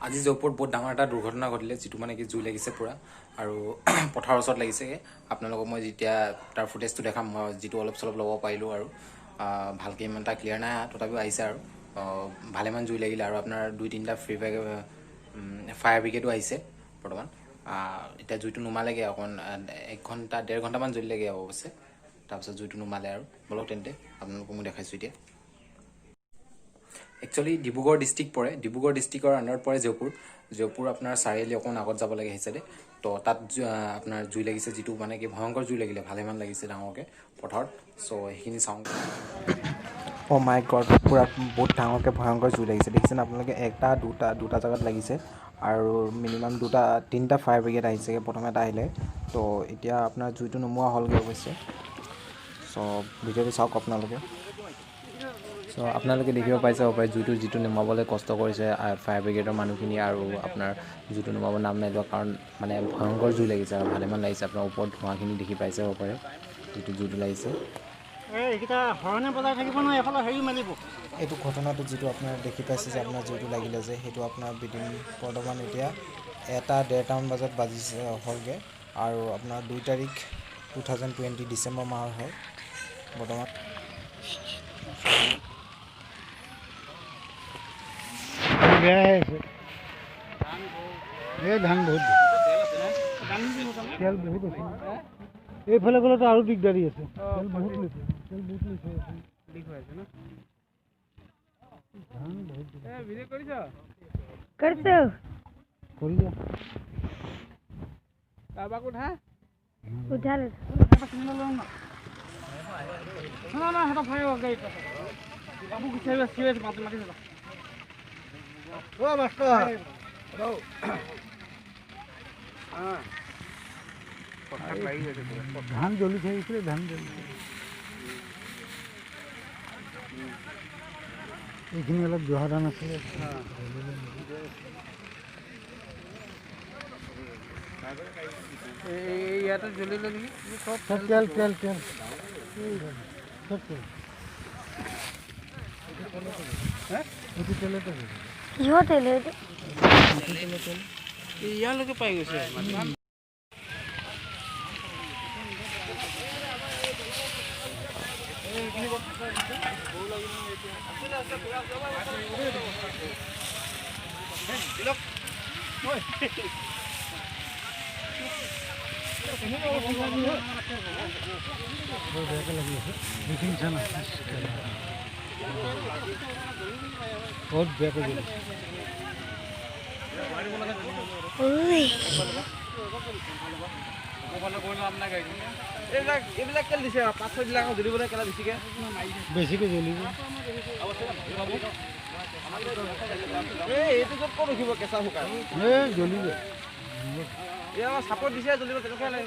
আজি জয়পুৰত বহুত ডাঙৰ এটা দুৰ্ঘটনা ঘটিলে, যিটো মানে কি জুই লাগিছে পুৰা আৰু পথাৰৰ ওচৰত লাগিছেগৈ। আপোনালোকক মই যেতিয়া তাৰ ফুটেজটো দেখাম, মই যিটো অলপ চলপ ল'ব পাৰিলোঁ আৰু ভালকৈ ইমান এটা ক্লিয়াৰ নাই, তথাপিও আহিছে আৰু ভালেমান জুই লাগিলে আৰু আপোনাৰ 2-3টা ফায়াৰ ব্ৰিগেডো আহিছে বৰ্তমান। এতিয়া জুইটো নুমালেগৈ, অকণ 1-1.5 ঘণ্টামান জ্বলিলেগৈ অৱশ্যে। তাৰপিছত জুইটো নুমালে আৰু বলক তেন্তে আপোনালোকক মই দেখাইছোঁ এতিয়া। একচুৱেলি ডিব্ৰুগড় ডিষ্ট্ৰিক্ট পৰে, ডিব্ৰুগড় ডিষ্ট্ৰিক্টৰ আণ্ডাৰত পৰে জয়পুৰ আপোনাৰ চাৰিআলি অকণ আগত যাব লাগে সেই চাইডে। তো তাত আপোনাৰ জুই লাগিছে, যিটো মানে কি ভয়ংকৰ জুই লাগিলে, ভালেমান লাগিছে ডাঙৰকৈ পথাৰত। চ' সেইখিনি চাওঁ। অ' মাই গড, পূৰা বহুত ডাঙৰকৈ ভয়ংকৰ জুই লাগিছে, দেখিছেনে আপোনালোকে? দুটা জেগাত লাগিছে আৰু মিনিমাম 3টা ফায়াৰ ব্ৰিগেড আহিছেগৈ। প্ৰথমে এটা আহিলে, তো এতিয়া আপোনাৰ জুইটো নুমোৱা হ'লগৈ অৱশ্যে। চ' ভিডিঅ'টো চাওক আপোনালোকে। চ' আপোনালোকে দেখিব পাইছে হ'ব পাৰে জুইটো যিটো নুমাবলৈ কষ্ট কৰিছে ফায়াৰ ব্ৰিগেডৰ মানুহখিনি, আৰু আপোনাৰ জুইটো নুমাব নাম নাই লোৱা, কাৰণ মানে ভয়ংকৰ জুই লাগিছে আৰু ভালেমান লাগিছে। আপোনাৰ ওপৰত ধোঁৱাখিনি দেখি পাইছে হ'ব পাৰে, যিটো জুইটো লাগিছে। এইটো ঘটনাটো যিটো আপোনাৰ দেখি পাইছে যে আপোনাৰ জুইটো লাগিলে যে, সেইটো আপোনাৰ বৰ্তমান এতিয়া 1-1:30মান বজাত বাজিছে হ'লগৈ আৰু আপোনাৰ 2 তাৰিখ 2020 ডিচেম্বৰ মাহৰ হয় বৰ্তমান। ধান বহুত তেল বহুত আছে, এইফালে গ'লেতো আৰু দিগদাৰী আছে। তেল বহুত লৈছে, ধান বহুত কৰি দিয়া। ধান জ্বলি থাকিছিলে, ধান জ্বলিছে। এইখিনি অলপ জহা ধান আছিলে। ইয়াতে জ্বলিলে নেকি? তেল তেল তেল এইটো তেলতে কিহৰ তেল এইটো? ইয়ালৈকে পাই গৈছে। বহুত বেয়াকৈ জ্বলিছে। এইবিলাক তেল দিছে, 5-6 বিলাক জ্বলিবলৈ কেলা বেছিকৈ জ্বলিব। এইটো ক'ত ৰখিব কেঁচা শুকান জ্বলি যায়। চাপৰ্ট দিছে জ্বলিব, তেনেকুৱাই লাগে।